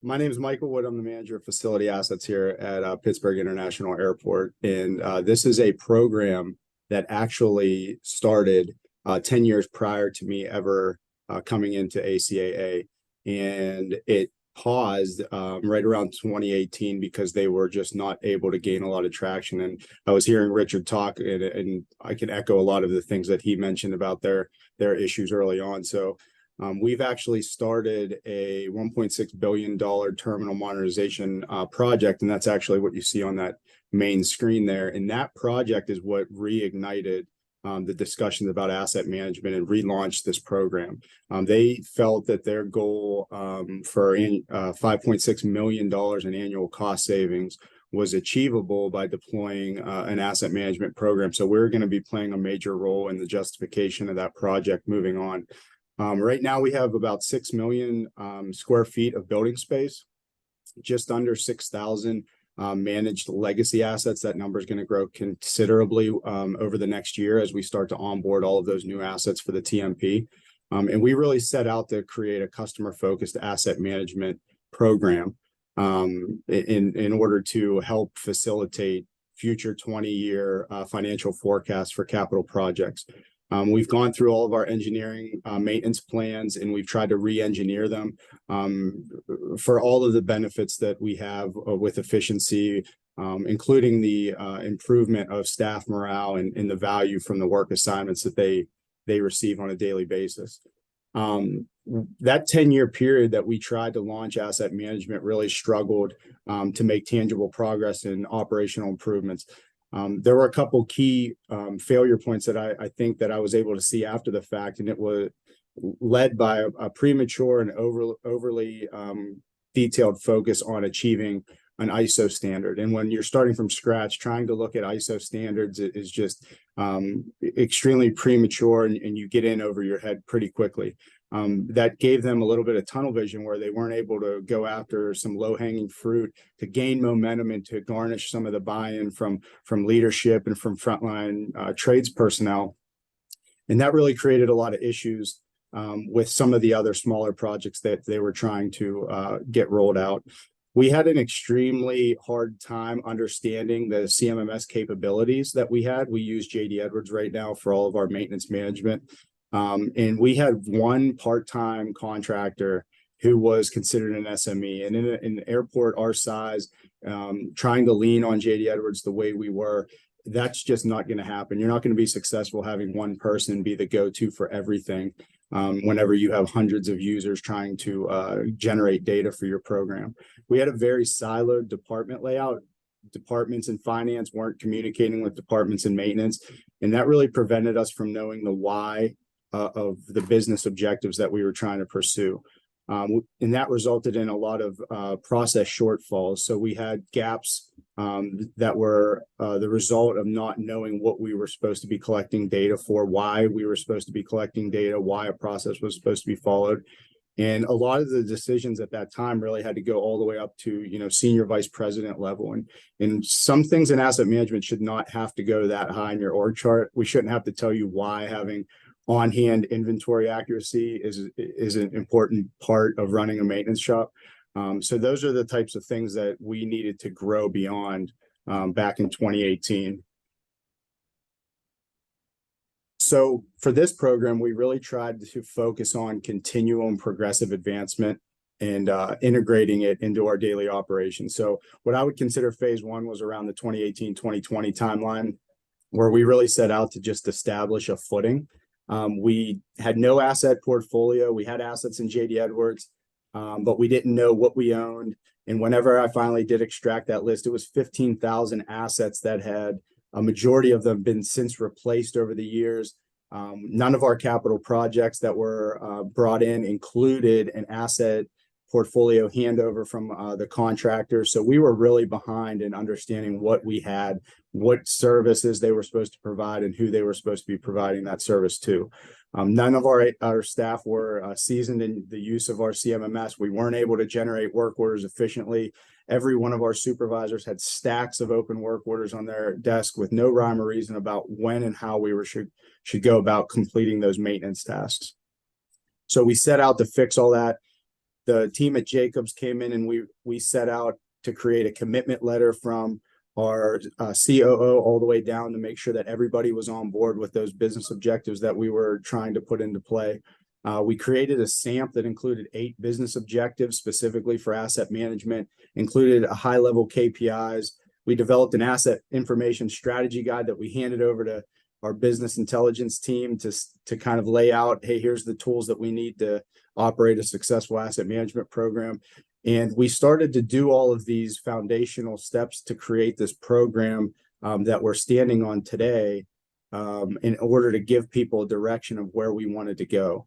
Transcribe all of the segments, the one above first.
My name is Michael Wood. I'm the manager of facility assets here at Pittsburgh International Airport. And this is a program that actually started 10 years prior to me ever coming into ACAA. And it paused right around 2018 because they were just not able to gain a lot of traction. And I was hearing Richard talk, and I can echo a lot of the things that he mentioned about their issues early on. So we've actually started a $1.6 billion terminal modernization project, and that's actually what you see on that main screen there. And that project is what reignited the discussions about asset management and relaunched this program. They felt that their goal for $5.6 million in annual cost savings was achievable by deploying an asset management program. So we're going to be playing a major role in the justification of that project moving on. Right now, we have about 6 million square feet of building space, just under 6,000 managed legacy assets. That number is going to grow considerably over the next year as we start to onboard all of those new assets for the TMP. And we really set out to create a customer-focused asset management program in order to help facilitate future 20-year financial forecasts for capital projects. We've gone through all of our engineering maintenance plans, and we've tried to re-engineer them for all of the benefits that we have with efficiency, including the improvement of staff morale and the value from the work assignments that they receive on a daily basis. That 10-year period that we tried to launch asset management really struggled to make tangible progress in operational improvements. There were a couple key failure points that I think that I was able to see after the fact, and it was led by a premature and overly detailed focus on achieving an ISO standard. And when you're starting from scratch, trying to look at ISO standards is just extremely premature, and you get in over your head pretty quickly. That gave them a little bit of tunnel vision where they weren't able to go after some low-hanging fruit to gain momentum and to garnish some of the buy-in from leadership and from frontline trades personnel. And that really created a lot of issues with some of the other smaller projects that they were trying to get rolled out. We had an extremely hard time understanding the CMMS capabilities that we had. We use JD Edwards right now for all of our maintenance management. And we had one part-time contractor who was considered an SME. And in an airport our size, trying to lean on JD Edwards the way we were, that's just not going to happen. You're not going to be successful having one person be the go-to for everything whenever you have hundreds of users trying to generate data for your program. We had a very siloed department layout. Departments in finance weren't communicating with departments in maintenance, and that really prevented us from knowing the why of the business objectives that we were trying to pursue. And that resulted in a lot of process shortfalls. So we had gaps that were the result of not knowing what we were supposed to be collecting data for, why we were supposed to be collecting data, why a process was supposed to be followed. And a lot of the decisions at that time really had to go all the way up to, senior vice president level. And some things in asset management should not have to go that high in your org chart. We shouldn't have to tell you why having on-hand inventory accuracy is an important part of running a maintenance shop. So those are the types of things that we needed to grow beyond back in 2018. So for this program, we really tried to focus on continuum progressive advancement and integrating it into our daily operations. So what I would consider phase one was around the 2018-2020 timeline, where we really set out to just establish a footing. We had no asset portfolio. We had assets in JD Edwards, but we didn't know what we owned. And whenever I finally did extract that list, it was 15,000 assets that had a majority of them been since replaced over the years. None of our capital projects that were brought in included an asset portfolio handover from the contractor. So we were really behind in understanding what we had, what services they were supposed to provide, and who they were supposed to be providing that service to. None of our staff were seasoned in the use of our CMMS. We weren't able to generate work orders efficiently. Every one of our supervisors had stacks of open work orders on their desk with no rhyme or reason about when and how we should go about completing those maintenance tasks. So we set out to fix all that. the team at Jacobs came in and we set out to create a commitment letter from our COO all the way down to make sure that everybody was on board with those business objectives that we were trying to put into play. We created a SAMP that included 8 business objectives specifically for asset management, included a high-level KPIs. We developed an asset information strategy guide that we handed over to our business intelligence team to kind of lay out, hey, here's the tools that we need to operate a successful asset management program. And we started to do all of these foundational steps to create this program that we're standing on today in order to give people a direction of where we wanted to go.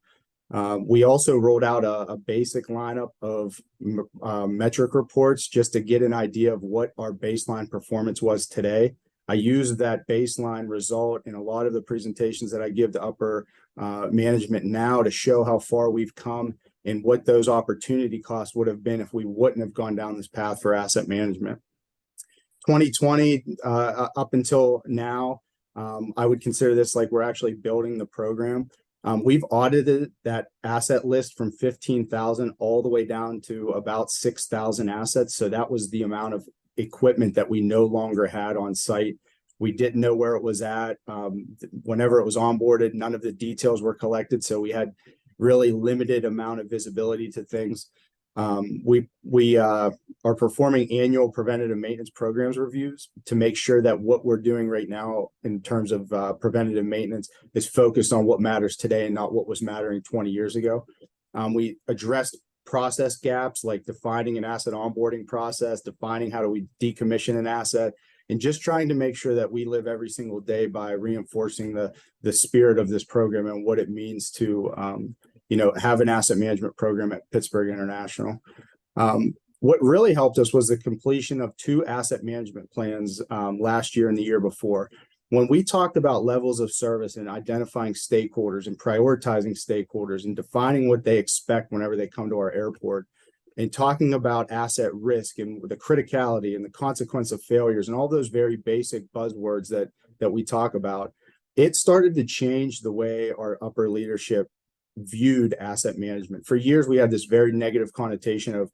We also rolled out a basic lineup of metric reports just to get an idea of what our baseline performance was today. I use that baseline result in a lot of the presentations that I give to upper management now to show how far we've come and what those opportunity costs would have been if we wouldn't have gone down this path for asset management. 2020 up until now, I would consider this like we're actually building the program. We've audited that asset list from 15,000 all the way down to about 6,000 assets. So that was the amount of equipment that we no longer had on site. We didn't know where it was at. Whenever it was onboarded, none of the details were collected. So we had really limited amount of visibility to things. We are performing annual preventative maintenance programs reviews to make sure that what we're doing right now in terms of preventative maintenance is focused on what matters today and not what was mattering 20 years ago. We addressed process gaps like defining an asset onboarding process, defining how do we decommission an asset, and just trying to make sure that we live every single day by reinforcing the spirit of this program and what it means to have an asset management program at Pittsburgh International. What really helped us was the completion of 2 asset management plans last year and the year before. When we talked about levels of service and identifying stakeholders and prioritizing stakeholders and defining what they expect whenever they come to our airport, and talking about asset risk and the criticality and the consequence of failures and all those very basic buzzwords that we talk about, it started to change the way our upper leadership viewed asset management. For years, we had this very negative connotation of,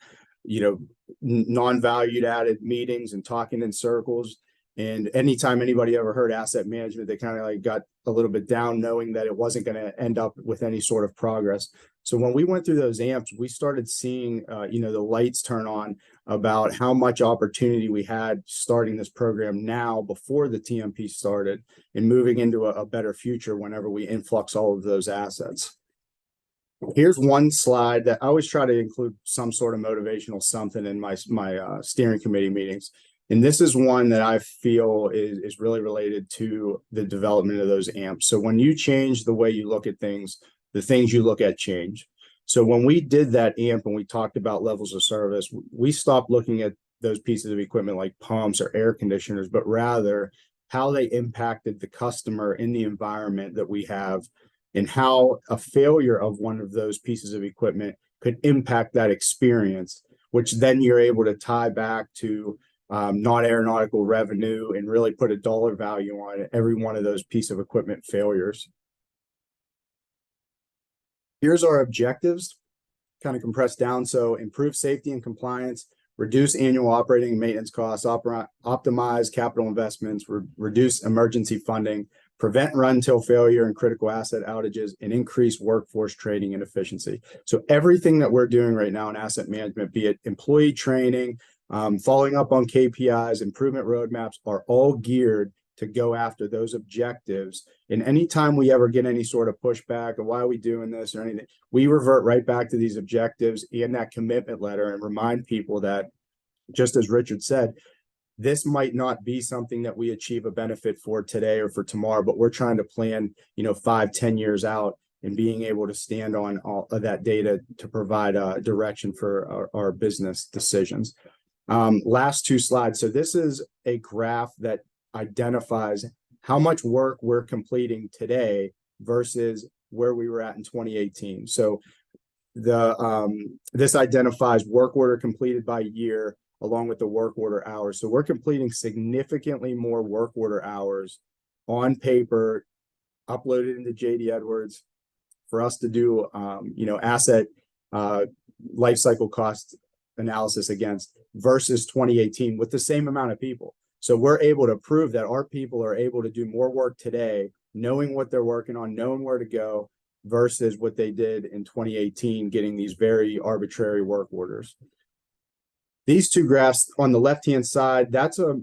non-valued added meetings and talking in circles. And anytime anybody ever heard asset management, they kind of like got a little bit down knowing that it wasn't going to end up with any sort of progress. So when we went through those amps, we started seeing, the lights turn on about how much opportunity we had starting this program now before the TMP started and moving into a better future whenever we influx all of those assets. Here's one slide that I always try to include some sort of motivational something in my steering committee meetings. And this is one that I feel is really related to the development of those amps. So when you change the way you look at things, the things you look at change. So when we did that amp and we talked about levels of service, we stopped looking at those pieces of equipment like pumps or air conditioners, but rather how they impacted the customer in the environment that we have and how a failure of one of those pieces of equipment could impact that experience, which then you're able to tie back to non-aeronautical revenue and really put a dollar value on every one of those piece of equipment failures. Here's our objectives, kind of compressed down. So improve safety and compliance, reduce annual operating and maintenance costs, optimize capital investments, reduce emergency funding, prevent run-till failure and critical asset outages, and increase workforce training and efficiency. So everything that we're doing right now in asset management, be it employee training, following up on KPIs, improvement roadmaps, are all geared to go after those objectives. And anytime we ever get any sort of pushback or why are we doing this or anything, we revert right back to these objectives and that commitment letter and remind people that, just as Richard said, this might not be something that we achieve a benefit for today or for tomorrow, but we're trying to plan, 5-10 years out and being able to stand on all of that data to provide a direction for our business decisions. Last 2 slides. So this is a graph that identifies how much work we're completing today versus where we were at in 2018. So this identifies work order completed by year along with the work order hours. So we're completing significantly more work order hours on paper, uploaded into JD Edwards for us to do, asset life cycle cost analysis against versus 2018 with the same amount of people. So we're able to prove that our people are able to do more work today, knowing what they're working on, knowing where to go, versus what they did in 2018, getting these very arbitrary work orders. These two graphs on the left-hand side, that's a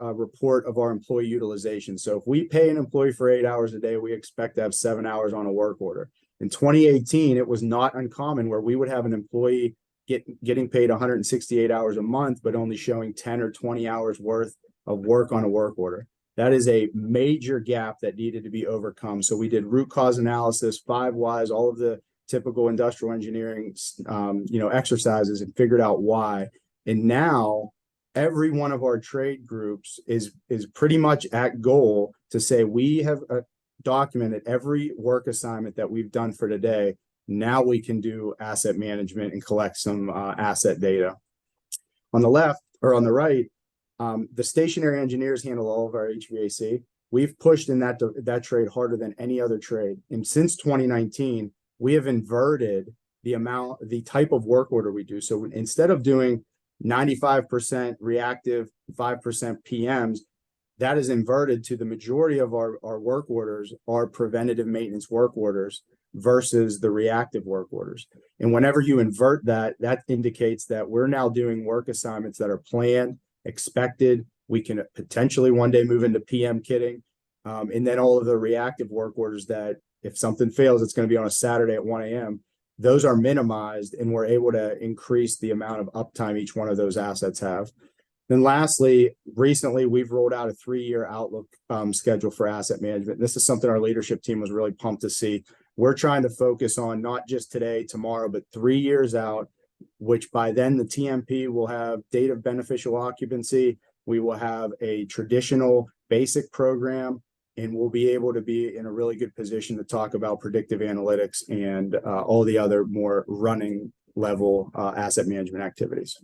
report of our employee utilization. So if we pay an employee for 8 hours a day, we expect to have 7 hours on a work order. In 2018, it was not uncommon where we would have an employee getting paid 168 hours a month, but only showing 10 or 20 hours worth of work on a work order. That is a major gap that needed to be overcome. So we did root cause analysis, 5 whys, all of the typical industrial engineering, exercises, and figured out why. And now every one of our trade groups is pretty much at goal to say we have documented every work assignment that we've done for today. Now we can do asset management and collect some asset data. On the left or on the right, the stationary engineers handle all of our HVAC. We've pushed in that trade harder than any other trade. And since 2019, we have inverted the type of work order we do. So instead of doing 95% reactive, 5% PMs, that is inverted to the majority of our work orders are preventative maintenance work orders versus the reactive work orders. And whenever you invert that, that indicates that we're now doing work assignments that are planned, expected. We can potentially one day move into PM kitting. And then all of the reactive work orders that if something fails, it's going to be on a Saturday at 1 a.m. Those are minimized, and we're able to increase the amount of uptime each one of those assets have. Then lastly, recently, we've rolled out a 3-year outlook schedule for asset management. This is something our leadership team was really pumped to see. We're trying to focus on not just today, tomorrow, but 3 years out, which by then the TMP will have date of beneficial occupancy. We will have a traditional basic program, and we'll be able to be in a really good position to talk about predictive analytics and all the other more running level asset management activities.